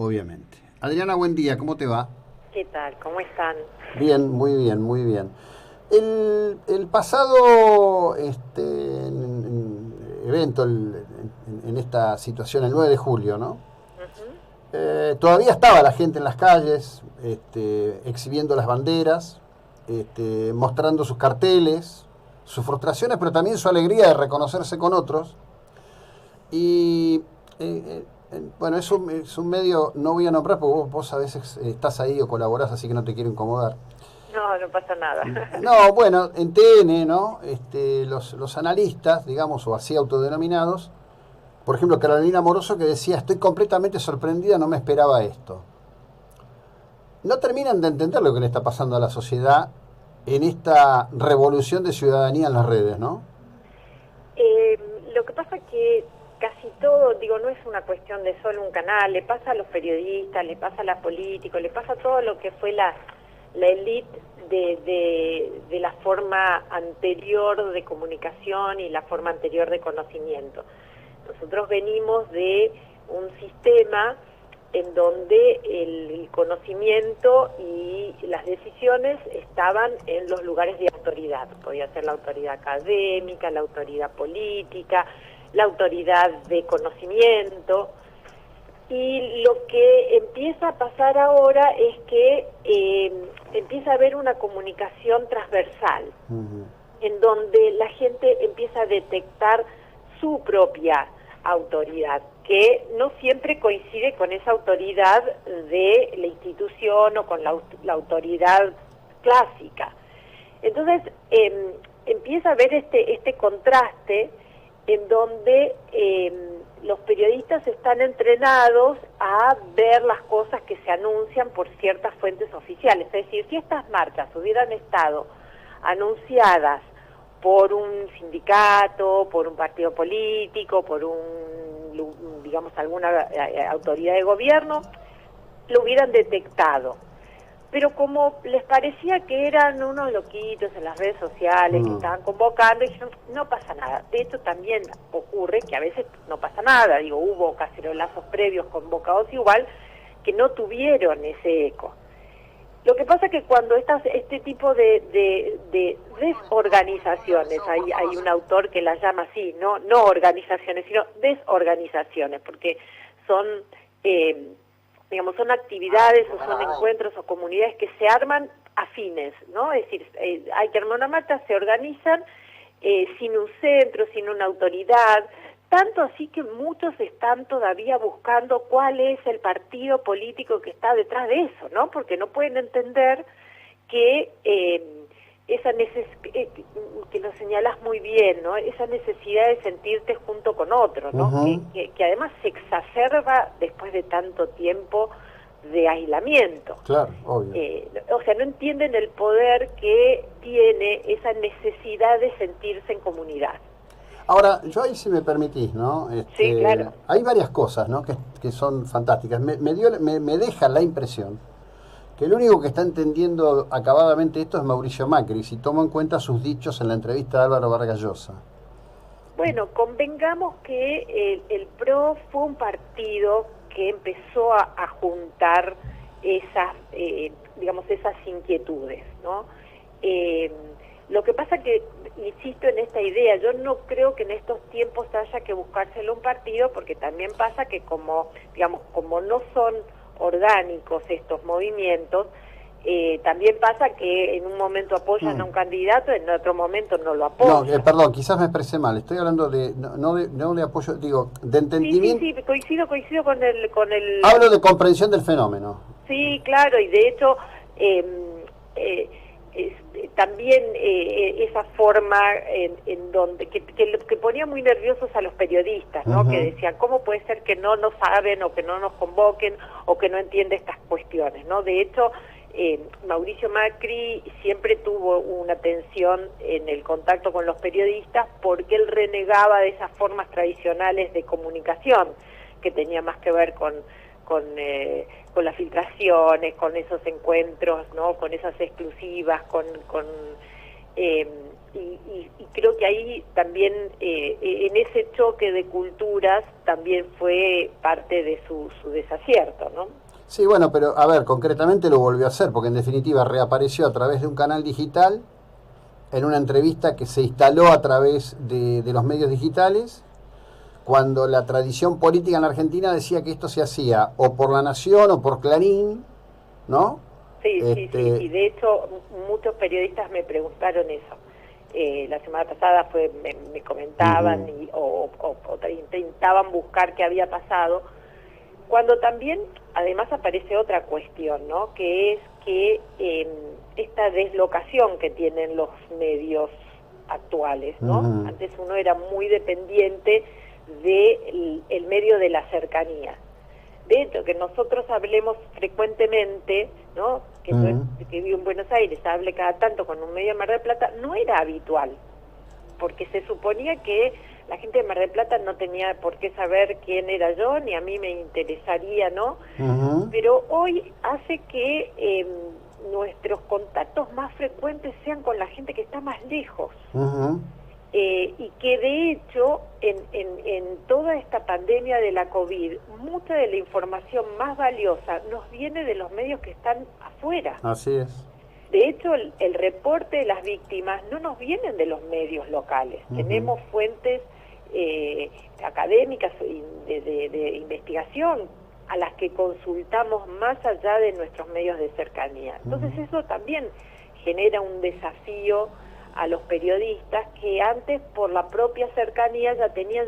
obviamente. Adriana, buen día, ¿cómo te va? ¿Qué tal? ¿Cómo están? Bien, muy bien, muy bien. El pasado evento, en esta situación, el 9 de julio, ¿no? Ujú. Todavía estaba la gente en las calles, exhibiendo las banderas, mostrando sus carteles, sus frustraciones, pero también su alegría de reconocerse con otros. Y bueno, es un medio, no voy a nombrar porque vos a veces estás ahí o colaborás, así que no te quiero incomodar. No, no pasa nada. No, bueno, en TN, ¿no? Los analistas, digamos, o así autodenominados, por ejemplo, Carolina Moroso que decía, estoy completamente sorprendida, no me esperaba esto. No terminan de entender lo que le está pasando a la sociedad en esta revolución de ciudadanía en las redes, ¿no? Lo que pasa que casi todo, digo, no es una cuestión de solo un canal, le pasa a los periodistas, le pasa a los políticos, le pasa a todo lo que fue la élite de la forma anterior de comunicación y la forma anterior de conocimiento. Nosotros venimos de un sistema en donde el conocimiento y las decisiones estaban en los lugares de autoridad. Podía ser la autoridad académica, la autoridad política, la autoridad de conocimiento. Y lo que empieza a pasar ahora es que empieza a haber una comunicación transversal, Ujú. en donde la gente empieza a detectar su propia autoridad, que no siempre coincide con esa autoridad de la institución o con la autoridad clásica. Entonces, empieza a haber este contraste en donde los periodistas están entrenados a ver las cosas que se anuncian por ciertas fuentes oficiales. Es decir, si estas marchas hubieran estado anunciadas por un sindicato, por un partido político, por digamos, alguna autoridad de gobierno, lo hubieran detectado. Pero como les parecía que eran unos loquitos en las redes sociales que Mm. estaban convocando, dijeron, no pasa nada. De hecho, también ocurre que a veces no pasa nada. Digo, hubo cacerolazos previos convocados igual que no tuvieron ese eco. Lo que pasa es que cuando este tipo de desorganizaciones, hay un autor que las llama así, no organizaciones, sino desorganizaciones, porque son, digamos, son actividades o son encuentros o comunidades que se arman afines, ¿no? Es decir, hay que armar una marcha, se organizan sin un centro, sin una autoridad, tanto así que muchos están todavía buscando cuál es el partido político que está detrás de eso, ¿no? Porque no pueden entender que que lo señalas muy bien, ¿no? Esa necesidad de sentirte junto con otro, ¿no? Ujú. Que además se exacerba después de tanto tiempo de aislamiento. Claro, obvio. O sea, no entienden el poder que tiene esa necesidad de sentirse en comunidad. Ahora, yo ahí si me permitís, ¿no? Sí, claro. Hay varias cosas, ¿no? Que son fantásticas. Me deja la impresión que el único que está entendiendo acabadamente esto es Mauricio Macri, si tomo en cuenta sus dichos en la entrevista de Álvaro Vargas Llosa. Bueno, convengamos que el PRO fue un partido que empezó a juntar esas, digamos, esas inquietudes, ¿no? Eh, lo que pasa que, insisto en esta idea, yo no creo que en estos tiempos haya que buscárselo un partido, porque también pasa que como, digamos, como no son orgánicos estos movimientos, también pasa que en un momento apoyan a un candidato, en otro momento no lo No, apoyan. perdón, quizás me expresé mal. Estoy hablando de no de apoyo, digo, de Sí, sí, entendimiento. sí, coincido con Hablo de comprensión del fenómeno. sí, claro, y de hecho eh, también esa forma en donde que ponía muy nerviosos a los periodistas, ¿no? Que Ujú. decían, ¿cómo puede ser que no nos saben o que no nos convoquen o que no entiende estas cuestiones, ¿no? De hecho, Mauricio Macri siempre tuvo una tensión en el contacto con los periodistas porque él renegaba de esas formas tradicionales de comunicación que tenía más que ver con las filtraciones, con esos encuentros, ¿no? Con esas exclusivas, con y creo que ahí también, en ese choque de culturas, también fue parte de su desacierto, ¿no? Sí, bueno, pero a ver, concretamente lo volvió a hacer, porque en definitiva reapareció a través de un canal digital, en una entrevista que se instaló a través de los medios digitales, cuando la tradición política en la Argentina decía que esto se hacía o por La Nación o por Clarín, ¿no? Sí, sí, de hecho muchos periodistas me preguntaron eso. La semana pasada me comentaban o intentaban buscar qué había pasado, cuando también además aparece otra cuestión, ¿no? Que es que esta deslocación que tienen los medios actuales, ¿no? Antes uno era muy dependiente del medio de la cercanía. De hecho, que nosotros hablemos frecuentemente, ¿no? Que que vivo en Buenos Aires, hable cada tanto con un medio de Mar del Plata, no era habitual, porque se suponía que la gente de Mar del Plata no tenía por qué saber quién era yo, ni a mí me interesaría, ¿no? Pero hoy hace que nuestros contactos más frecuentes sean con la gente que está más lejos. Y que de hecho en toda esta pandemia de la COVID, mucha de la información más valiosa nos viene de los medios que están afuera. Así es. De hecho, el reporte de las víctimas no nos vienen de los medios locales. Tenemos fuentes académicas de investigación a las que consultamos más allá de nuestros medios de cercanía. Entonces eso también genera un desafío a los periodistas que antes, por la propia cercanía, ya tenían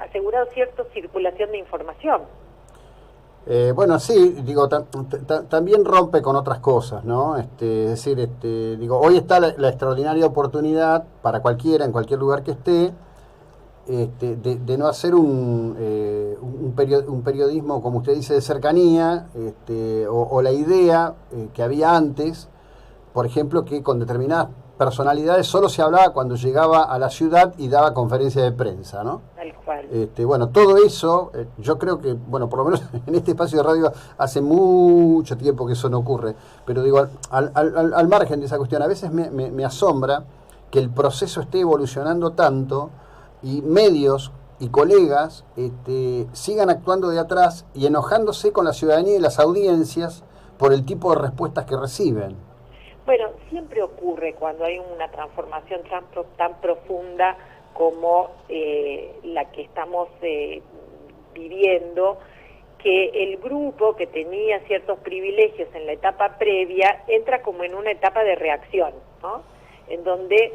asegurado cierta circulación de información. Bueno, sí, digo, también rompe con otras cosas, ¿no? Es decir, digo, hoy está la extraordinaria oportunidad para cualquiera, en cualquier lugar que esté, de no hacer un periodismo, como usted dice, de cercanía, o la idea que había antes, por ejemplo, que con determinadas personalidades solo se hablaba cuando llegaba a la ciudad y daba conferencia de prensa, ¿no? Tal cual. Bueno, todo eso, yo creo que, bueno, por lo menos en este espacio de radio hace mucho tiempo que eso no ocurre, pero digo, al margen de esa cuestión, a veces me asombra que el proceso esté evolucionando tanto y medios y colegas sigan actuando de atrás y enojándose con la ciudadanía y las audiencias por el tipo de respuestas que reciben. Bueno, siempre ocurre cuando hay una transformación tan profunda como la que estamos viviendo, que el grupo que tenía ciertos privilegios en la etapa previa entra como en una etapa de reacción, ¿no? En donde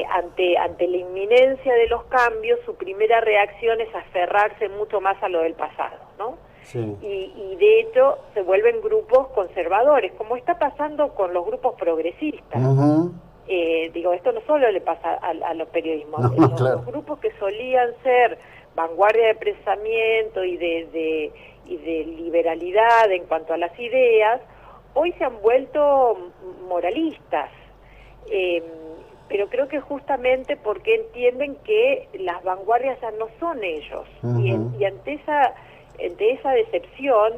ante la inminencia de los cambios, su primera reacción es aferrarse mucho más a lo del pasado, ¿no? Sí. Y de hecho se vuelven grupos conservadores, como está pasando con los grupos progresistas. Digo, esto no solo le pasa a los periodismos, no, claro. Los grupos que solían ser vanguardia de pensamiento y de liberalidad en cuanto a las ideas, hoy se han vuelto moralistas. Pero creo que justamente porque entienden que las vanguardias ya no son ellos. Y ante esa decepción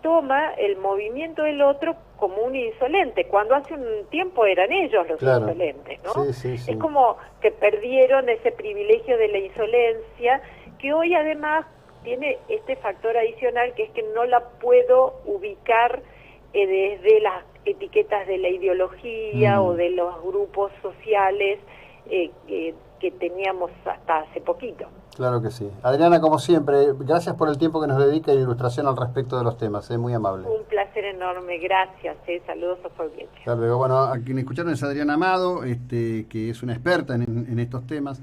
toma el movimiento del otro como un insolente, cuando hace un tiempo eran ellos los insolentes, ¿no? Sí. Es como que perdieron ese privilegio de la insolencia, que hoy además tiene este factor adicional, que es que no la puedo ubicar desde las etiquetas de la ideología o de los grupos sociales que teníamos hasta hace poquito. Claro que sí. Adriana, como siempre, gracias por el tiempo que nos dedica y la ilustración al respecto de los temas, es muy amable. Un placer enorme, gracias, saludos a su audiencia. Hasta luego. Bueno, a quien escucharon es Adriana Amado, que es una experta en estos temas.